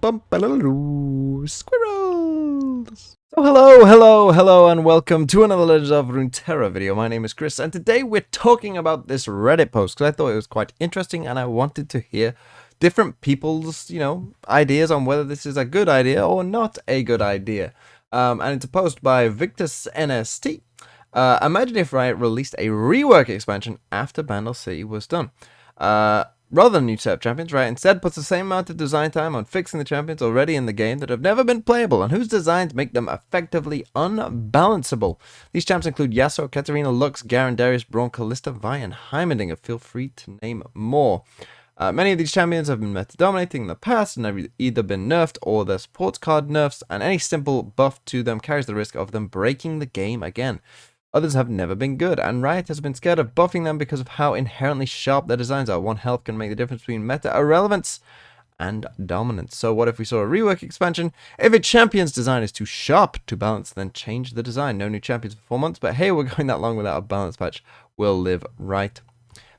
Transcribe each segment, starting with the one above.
Squirrels! So hello, and welcome to another Legends of Runeterra video. My name is Chris, and today we're talking about this Reddit post, because I thought it was quite interesting, and I wanted to hear different people's, ideas on whether this is a good idea or not a good idea. And it's a post by Victus NST. Imagine if Riot released a rework expansion after Bandle City was done. Rather than new set of champions, Riot instead puts the same amount of design time on fixing the champions already in the game that have never been playable and whose designs make them effectively unbalanceable. These champs include Yasuo, Katarina, Lux, Garen, Darius, Braum, Kalista, Vi, and Heimerdinger. Feel free to name more. Many of these champions have been meta-dominating in the past and have either been nerfed or their supports card nerfs, and any simple buff to them carries the risk of them breaking the game again. Others have never been good, and Riot has been scared of buffing them because of how inherently sharp their designs are. One health can make the difference between meta irrelevance and dominance. So what if we saw a rework expansion? If a champion's design is too sharp to balance, then change the design. No new champions for 4 months, but hey, we're going that long without a balance patch. We'll live right.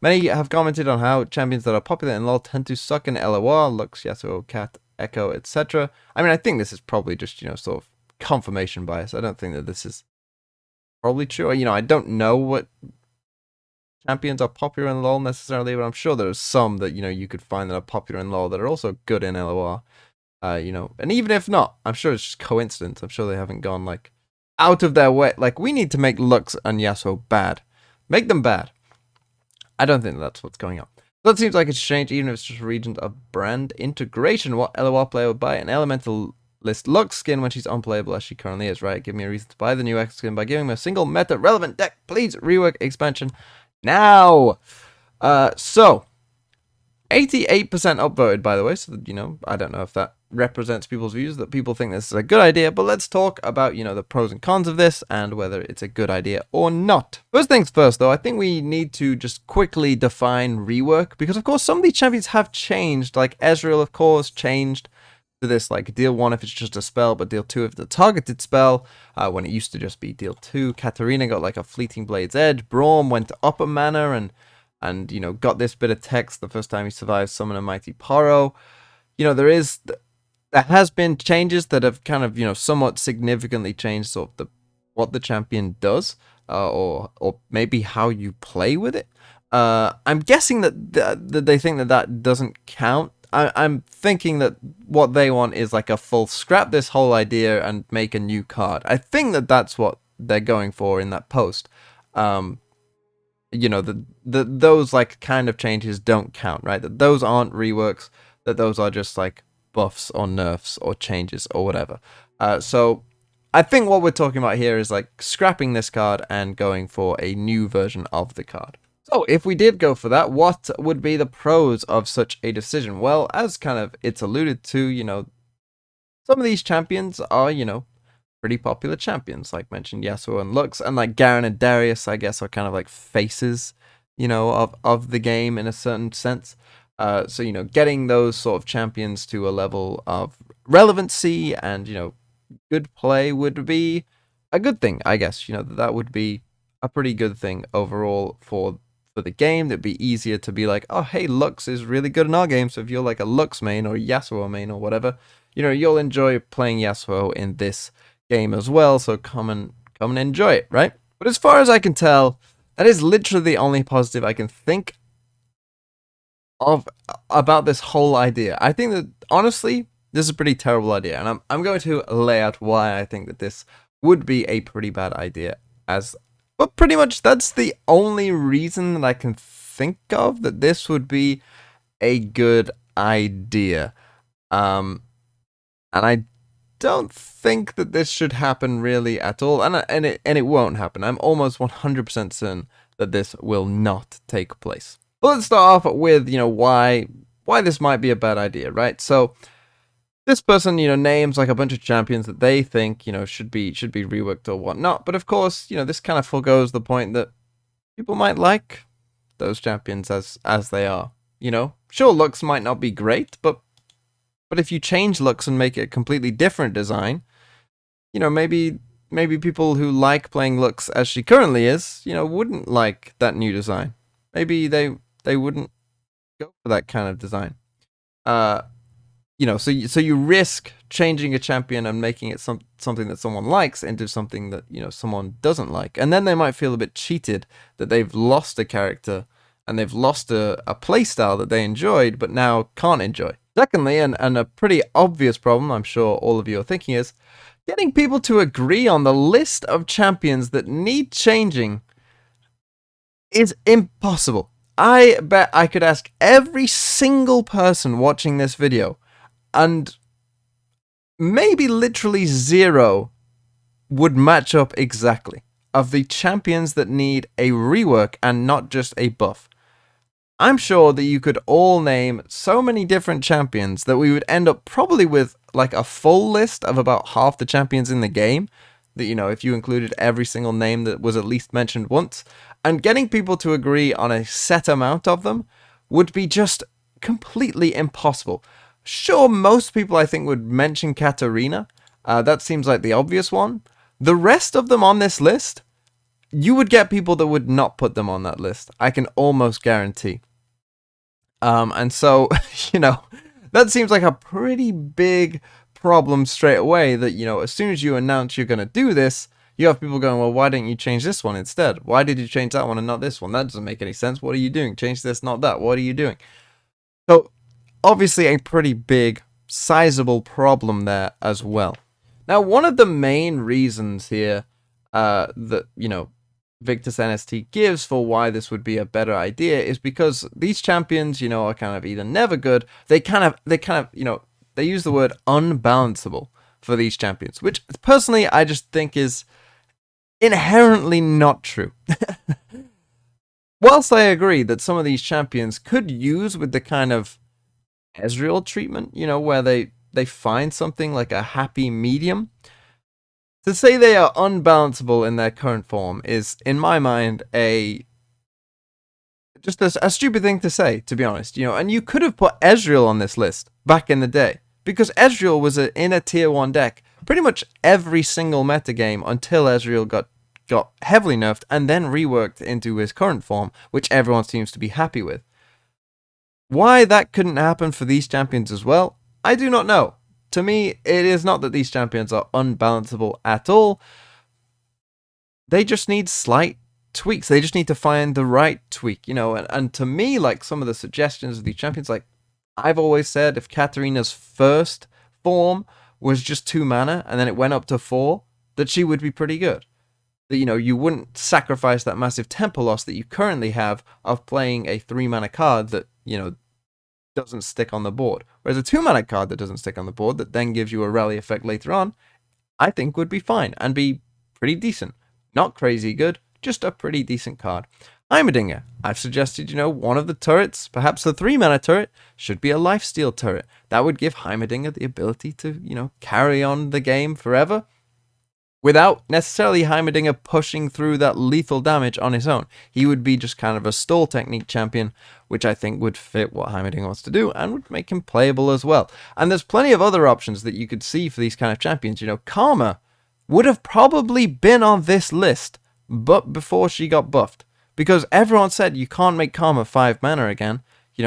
Many have commented on how champions that are popular in LoR tend to suck in LoR, Lux, Yasuo, Cat, Echo, etc. I mean, I think this is probably just, sort of confirmation bias. I don't think that this is probably true. I don't know what champions are popular in LoL necessarily, but I'm sure there's some that, you could find that are popular in LoL that are also good in LoR. And even if not, I'm sure it's just coincidence. I'm sure they haven't gone, like, out of their way. Like, we need to make Lux and Yasuo bad. Make them bad. I don't think that's what's going on. So that seems like it's changed, even if it's just regions of brand integration. What LoR player would buy an elemental list Lux skin when she's unplayable as she currently is, right? Give me a reason to buy the new X skin by giving me a single meta relevant deck. Please, rework expansion now. So 88% upvoted, by the way. So I don't know if that represents people's views, that people think this is a good idea, but let's talk about, the pros and cons of this and whether it's a good idea or not. First things first, though, I think we need to just quickly define rework, because of course some of these champions have changed. Like Ezreal, of course, changed to this, like, deal 1 if it's just a spell, but deal 2 if the targeted spell, when it used to just be deal 2. Katarina got like a Fleeting Blade's Edge. Braum went to upper mana and got this bit of text the first time he survived Summon a Mighty Paro. There has been changes that have kind of, somewhat significantly changed sort of what the champion does, or maybe how you play with it. I'm guessing that they think that doesn't count. I'm thinking that what they want is like a full scrap this whole idea and make a new card. I think that that's what they're going for in that post. Those like kind of changes don't count, right? That those aren't reworks, that those are just like buffs or nerfs or changes or whatever. So I think what we're talking about here is like scrapping this card and going for a new version of the card. So if we did go for that, what would be the pros of such a decision? Well, as kind of it's alluded to, some of these champions are, pretty popular champions, like mentioned Yasuo and Lux, and like Garen and Darius, I guess, are kind of like faces, of the game in a certain sense. So, getting those sort of champions to a level of relevancy and, good play would be a good thing, I guess. That would be a pretty good thing overall for the game. That'd be easier to be like, oh, hey, Lux is really good in our game, so if you're like a Lux main or Yasuo main or whatever, you'll enjoy playing Yasuo in this game as well, so come and enjoy it, right? But as far as I can tell, that is literally the only positive I can think of about this whole idea. I think that, honestly, this is a pretty terrible idea, and I'm going to lay out why I think that this would be a pretty bad idea, but pretty much that's the only reason that I can think of that this would be a good idea. And I don't think that this should happen really at all, and it won't happen. I'm almost 100% certain that this will not take place. Well, let's start off with why this might be a bad idea, right? So this person, names like a bunch of champions that they think, should be reworked or whatnot. But of course, this kind of forgoes the point that people might like those champions as they are. Sure, Lux might not be great, but if you change Lux and make it a completely different design, maybe people who like playing Lux as she currently is, wouldn't like that new design. Maybe they wouldn't go for that kind of design. so you risk changing a champion and making it something that someone likes into something that, someone doesn't like. And then they might feel a bit cheated that they've lost a character and they've lost a playstyle that they enjoyed, but now can't enjoy. Secondly, and a pretty obvious problem I'm sure all of you are thinking is, getting people to agree on the list of champions that need changing is impossible. I bet I could ask every single person watching this video, and maybe literally zero would match up exactly of the champions that need a rework and not just a buff. I'm sure that you could all name so many different champions that we would end up probably with like a full list of about half the champions in the game. That, if you included every single name that was at least mentioned once, and getting people to agree on a set amount of them would be just completely impossible. Sure, most people I think would mention Katarina. That seems like the obvious one. The rest of them on this list, you would get people that would not put them on that list. I can almost guarantee. And so, that seems like a pretty big problem straight away that, as soon as you announce you're going to do this, you have people going, well, why didn't you change this one instead? Why did you change that one and not this one? That doesn't make any sense. What are you doing? Change this, not that. What are you doing? So, obviously a pretty big, sizable problem there as well. Now, one of the main reasons here that, Victus NST gives for why this would be a better idea is because these champions, are kind of either never good, they use the word unbalanceable for these champions, which personally I just think is inherently not true. Whilst I agree that some of these champions could use with the kind of Ezreal treatment, where they find something like a happy medium, to say they are unbalanceable in their current form is, in my mind, just a stupid thing to say, to be honest. And you could have put Ezreal on this list back in the day, because Ezreal was in a tier 1 deck pretty much every single metagame until Ezreal got heavily nerfed and then reworked into his current form, which everyone seems to be happy with. Why that couldn't happen for these champions as well, I do not know. To me, it is not that these champions are unbalanceable at all. They just need slight tweaks. They just need to find the right tweak, and to me, like, some of the suggestions of these champions, like, I've always said, if Katarina's first form was just 2 mana and then it went up to 4, that she would be pretty good. That, you wouldn't sacrifice that massive tempo loss that you currently have of playing a 3 mana card that, doesn't stick on the board. Whereas a 2 mana card that doesn't stick on the board that then gives you a rally effect later on, I think would be fine and be pretty decent. Not crazy good, just a pretty decent card. Heimerdinger, I've suggested, one of the turrets, perhaps the 3 mana turret, should be a lifesteal turret. That would give Heimerdinger the ability to, carry on the game forever without necessarily Heimerdinger pushing through that lethal damage on his own. He would be just kind of a stall technique champion, which I think would fit what Heimerdinger wants to do and would make him playable as well. And there's plenty of other options that you could see for these kind of champions. Karma would have probably been on this list, but before she got buffed. Because everyone said you can't make Karma 5 mana again.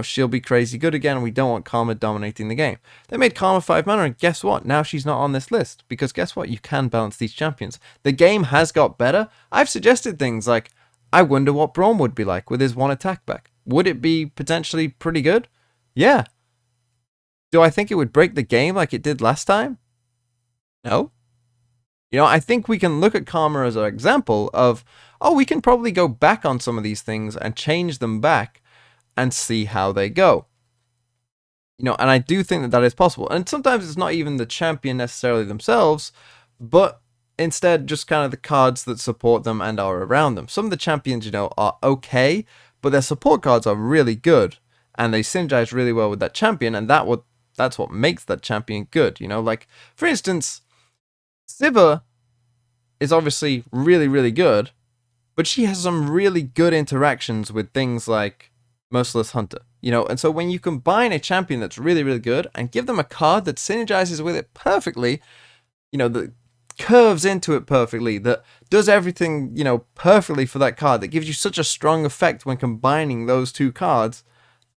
She'll be crazy good again. We don't want Karma dominating the game. They made Karma 5 mana, and guess what? Now she's not on this list. Because guess what? You can balance these champions. The game has got better. I've suggested things like, I wonder what Braum would be like with his 1 attack back. Would it be potentially pretty good? Yeah. Do I think it would break the game like it did last time? No. I think we can look at Karma as an example of, we can probably go back on some of these things and change them back and see how they go. And I do think that is possible. And sometimes it's not even the champion necessarily themselves, but instead just kind of the cards that support them and are around them. Some of the champions, are okay, but their support cards are really good, and they synergize really well with that champion, and that's what makes that champion good. Like, for instance, Sivir is obviously really, really good, but she has some really good interactions with things like Merciless Hunter, and so when you combine a champion that's really, really good and give them a card that synergizes with it perfectly, that curves into it perfectly, that does everything, perfectly for that card, that gives you such a strong effect when combining those two cards,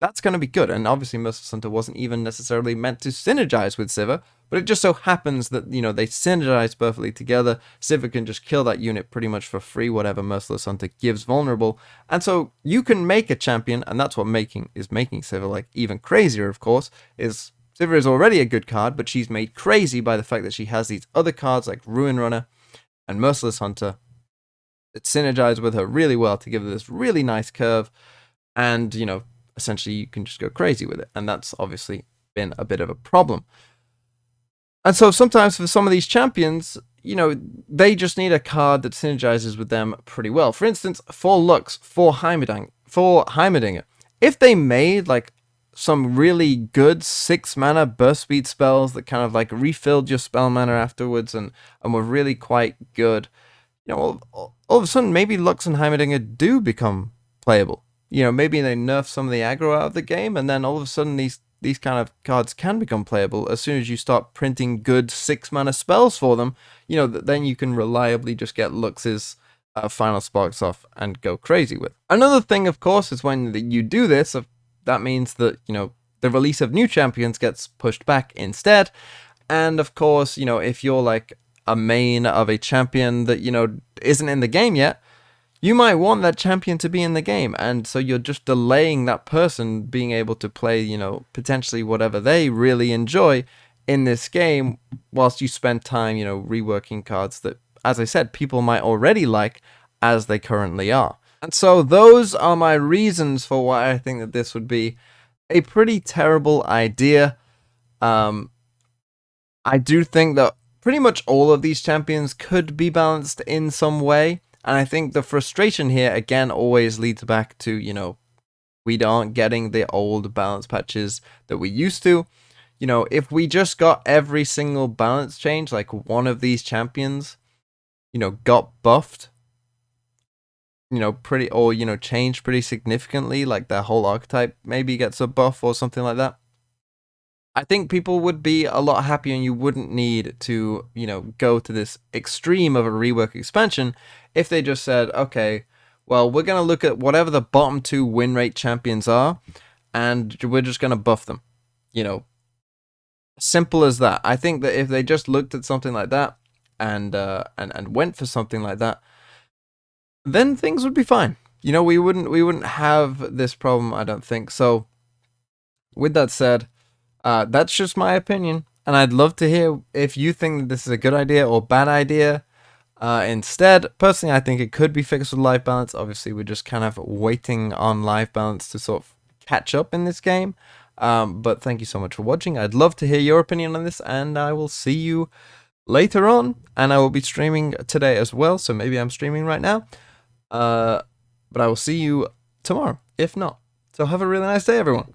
that's going to be good. And obviously, Merciless Hunter wasn't even necessarily meant to synergize with Sivir, but it just so happens that, you know, they synergize perfectly together. Sivir can just kill that unit pretty much for free, whatever Merciless Hunter gives vulnerable. And so you can make a champion, and that's what making Sivir like even crazier, of course, is Sivir is already a good card, but she's made crazy by the fact that she has these other cards like Ruin Runner and Merciless Hunter that synergize with her really well to give her this really nice curve. And, you know, essentially you can just go crazy with it. And that's obviously been a bit of a problem. And so sometimes for some of these champions, you know, they just need a card that synergizes with them pretty well. For instance, for Lux, for Heimerdinger, if they made like some really good 6-mana burst speed spells that kind of like refilled your spell mana afterwards and were really quite good, you know, all of a sudden maybe Lux and Heimerdinger do become playable. You know, maybe they nerf some of the aggro out of the game, and then all of a sudden these kind of cards can become playable as soon as you start printing good 6-mana spells for them. You know, then you can reliably just get Lux's final sparks off and go crazy with. Another thing, of course, is when you do this, that means that, you know, the release of new champions gets pushed back instead. And of course, you know, if you're like a main of a champion that, you know, isn't in the game yet, you might want that champion to be in the game, and so you're just delaying that person being able to play, you know, potentially whatever they really enjoy in this game, whilst you spend time, you know, reworking cards that, as I said, people might already like as they currently are. And so those are my reasons for why I think that this would be a pretty terrible idea. I do think that pretty much all of these champions could be balanced in some way. And I think the frustration here, again, always leads back to, you know, we aren't getting the old balance patches that we used to. You know, if we just got every single balance change, like one of these champions, you know, got buffed, you know, changed pretty significantly, like their whole archetype maybe gets a buff or something like that, I think people would be a lot happier, and you wouldn't need to, you know, go to this extreme of a rework expansion if they just said, okay, well, we're going to look at whatever the bottom 2 win rate champions are, and we're just going to buff them. You know, simple as that. I think that if they just looked at something like that and went for something like that, then things would be fine. You know, we wouldn't have this problem, I don't think. So with that said, that's just my opinion, and I'd love to hear if you think that this is a good idea or bad idea. Instead, personally, I think it could be fixed with life balance. Obviously, we're just kind of waiting on life balance to sort of catch up in this game. But thank you so much for watching. I'd love to hear your opinion on this, and I will see you later on. And I will be streaming today as well, so maybe I'm streaming right now. But I will see you tomorrow, if not. So have a really nice day, everyone.